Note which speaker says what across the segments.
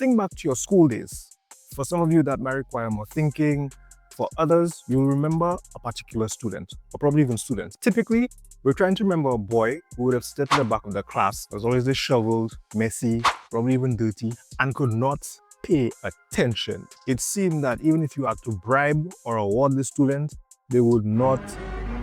Speaker 1: think back to your school days. For some of you, that might require more thinking. For others, you'll remember a particular student, or probably even students. Typically, we're trying to remember a boy who would have stood in the back of the class, was always disheveled, messy, probably even dirty, and could not pay attention. It seemed that even if you had to bribe or award the student, they would not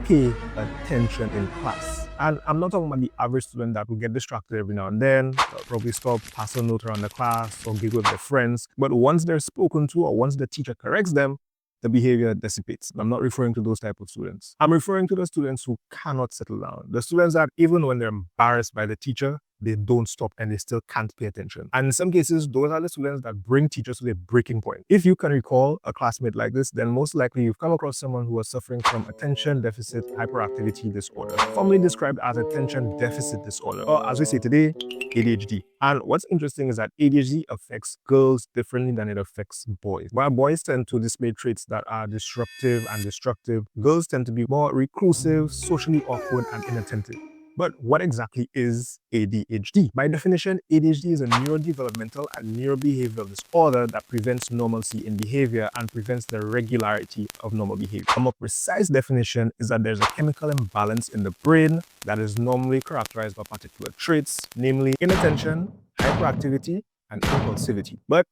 Speaker 1: pay attention in class. And I'm not talking about the average student that will get distracted every now and then, probably stop, pass a note around the class, or giggle with their friends. But once they're spoken to or once the teacher corrects them, the behavior dissipates. I'm not referring to those type of students. I'm referring to the students who cannot settle down. The students that even when they're embarrassed by the teacher, they don't stop and they still can't pay attention. And in some cases, those are the students that bring teachers to their breaking point. If you can recall a classmate like this, then most likely you've come across someone who was suffering from attention deficit hyperactivity disorder, formerly described as attention deficit disorder, or as we say today, ADHD. And what's interesting is that ADHD affects girls differently than it affects boys. While boys tend to display traits that are disruptive and destructive, girls tend to be more reclusive, socially awkward, and inattentive. But what exactly is ADHD? By definition, ADHD is a neurodevelopmental and neurobehavioral disorder that prevents normalcy in behavior and prevents the regularity of normal behavior. A more precise definition is that there's a chemical imbalance in the brain that is normally characterized by particular traits, namely inattention, hyperactivity, and impulsivity. But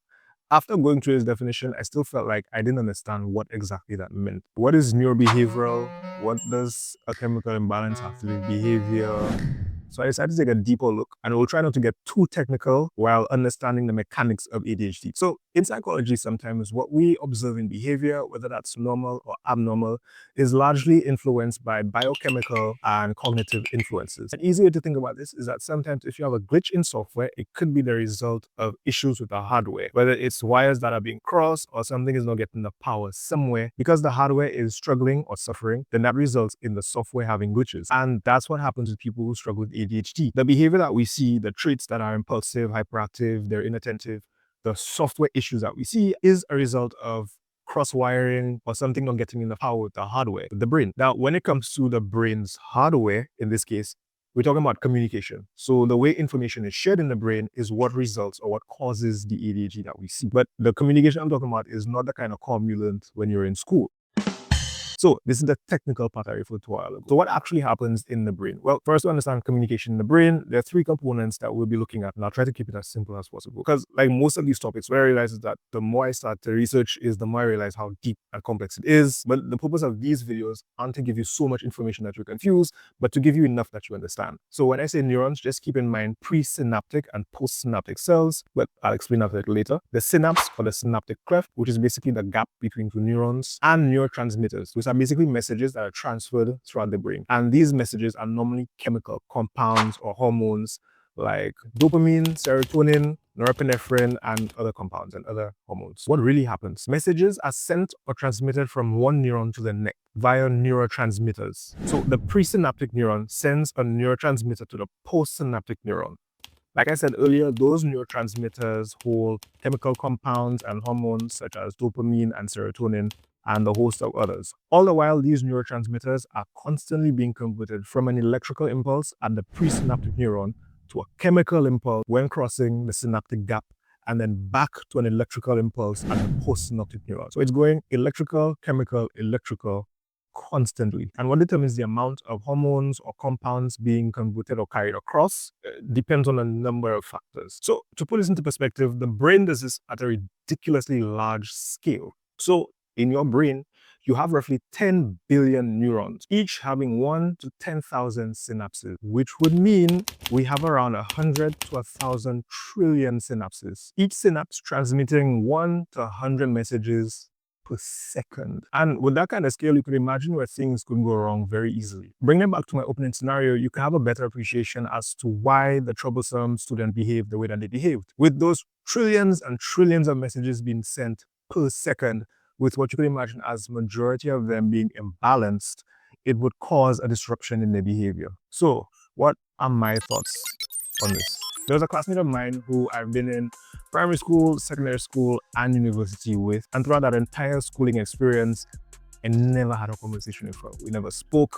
Speaker 1: after going through this definition, I still felt like I didn't understand what exactly that meant. What is neurobehavioral? What does a chemical imbalance have to do with behavior? So I decided to take a deeper look, and we'll try not to get too technical while understanding the mechanics of ADHD. So in psychology, sometimes what we observe in behavior, whether that's normal or abnormal, is largely influenced by biochemical and cognitive influences. An easy way to think about this is that sometimes if you have a glitch in software, it could be the result of issues with the hardware, whether it's wires that are being crossed or something is not getting the power somewhere. Because the hardware is struggling or suffering, then that results in the software having glitches. And that's what happens with people who struggle with ADHD. The behavior that we see, the traits that are impulsive, hyperactive, they're inattentive, the software issues that we see is a result of cross-wiring or something not getting in the power with the hardware, the brain. Now, when it comes to the brain's hardware, in this case, we're talking about communication. So the way information is shared in the brain is what results or what causes the ADHD that we see. But the communication I'm talking about is not the kind of calm you learned when you're in school. So this is the technical part I referred to a while ago. So what actually happens in the brain? Well, first to understand communication in the brain, there are three components that we'll be looking at, and I'll try to keep it as simple as possible. Because like most of these topics, what I realize is that the more I start to research is the more I realize how deep and complex it is. But the purpose of these videos aren't to give you so much information that you're confused, but to give you enough that you understand. So when I say neurons, just keep in mind presynaptic and postsynaptic cells, but I'll explain that a little later. The synapse or the synaptic cleft, which is basically the gap between two neurons, and neurotransmitters, which are basically messages that are transferred throughout the brain. And these messages are normally chemical compounds or hormones like dopamine, serotonin, norepinephrine, and other compounds and other hormones. What really happens? Messages are sent or transmitted from one neuron to the next via neurotransmitters. So the presynaptic neuron sends a neurotransmitter to the postsynaptic neuron. Like I said earlier, those neurotransmitters hold chemical compounds and hormones such as dopamine and serotonin, and a host of others. All the while, these neurotransmitters are constantly being converted from an electrical impulse at the presynaptic neuron to a chemical impulse when crossing the synaptic gap, and then back to an electrical impulse at the postsynaptic neuron. So it's going electrical, chemical, electrical constantly. And what determines the amount of hormones or compounds being converted or carried across depends on a number of factors. So to put this into perspective, the brain does this at a ridiculously large scale. So in your brain, you have roughly 10 billion neurons, each having 1 to 10,000 synapses, which would mean we have around 100 to 1,000 trillion synapses, each synapse transmitting 1 to 100 messages per second. And with that kind of scale, you could imagine where things could go wrong very easily. Bringing it back to my opening scenario, you can have a better appreciation as to why the troublesome student behaved the way that they behaved. With those trillions and trillions of messages being sent per second, with what you could imagine as majority of them being imbalanced, it would cause a disruption in their behavior. So what are my thoughts on this? There was a classmate of mine who I've been in primary school, secondary school, and university with. And throughout that entire schooling experience, I never had a conversation with her. We never spoke.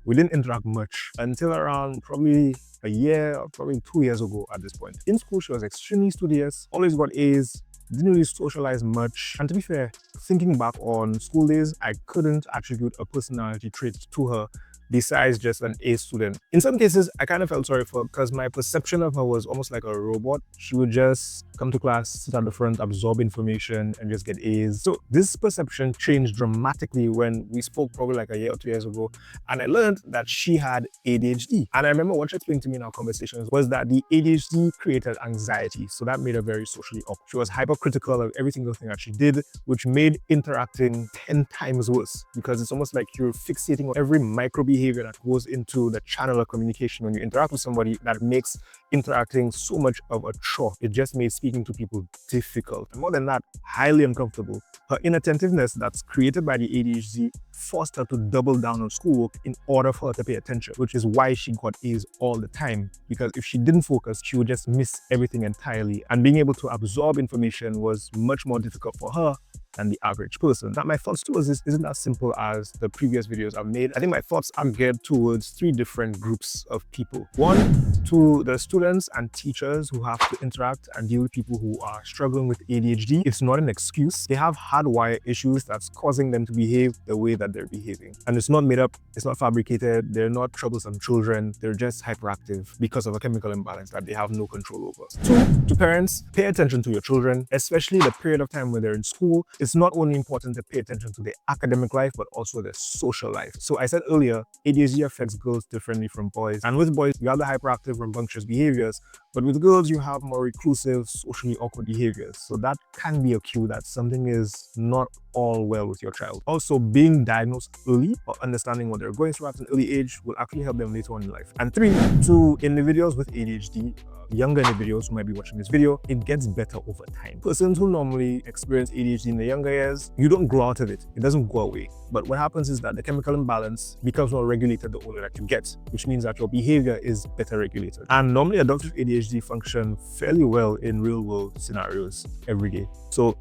Speaker 1: We didn't interact much until around probably a year or probably 2 years ago at this point. In school, she was extremely studious, always got A's, didn't really socialize much. And to be fair, thinking back on school days, I couldn't attribute a personality trait to her besides just an A student. In some cases, I kind of felt sorry for her because my perception of her was almost like a robot. She would just come to class, sit at the front, absorb information, and just get A's. So this perception changed dramatically when we spoke probably like a year or 2 years ago, and I learned that she had ADHD. And I remember what she explained to me in our conversations was that the ADHD created anxiety. So that made her very socially awkward. She was hypercritical of every single thing that she did, which made interacting 10 times worse because it's almost like you're fixating on every micro behavior that goes into the channel of communication when you interact with somebody that makes interacting so much of a chore. It just made speaking to people difficult. And more than that, highly uncomfortable. Her inattentiveness that's created by the ADHD forced her to double down on schoolwork in order for her to pay attention, which is why she got A's all the time. Because if she didn't focus, she would just miss everything entirely. And being able to absorb information was much more difficult for her than the average person. Now, my thoughts towards this isn't as simple as the previous videos I've made. I think my thoughts are geared towards 3 different groups of people. One, to the students and teachers who have to interact and deal with people who are struggling with ADHD. It's not an excuse. They have hardwired issues that's causing them to behave the way that they're behaving. And it's not made up, it's not fabricated, they're not troublesome children, they're just hyperactive because of a chemical imbalance that they have no control over. 2, to parents, pay attention to your children, especially the period of time when they're in school. It's not only important to pay attention to their academic life, but also their social life. So I said earlier, ADHD affects girls differently from boys. And with boys, you have the hyperactive, rambunctious behaviors, but with girls, you have more reclusive, socially awkward behaviors. So that can be a cue that something is not all well with your child. Also, being diagnosed early or understanding what they're going through at an early age will actually help them later on in life. And 3, to individuals with ADHD, younger individuals who might be watching this video, it gets better over time. Persons who normally experience ADHD in the younger years, you don't grow out of it. It doesn't go away. But what happens is that the chemical imbalance becomes more regulated the older that you get, which means that your behavior is better regulated. And normally adults with ADHD function fairly well in real world scenarios every day. So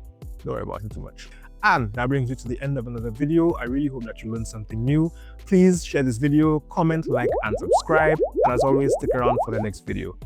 Speaker 1: don't worry about it too much. And that brings me to the end of another video. I really hope that you learned something new. Please share this video, comment, like, and subscribe. And as always, stick around for the next video.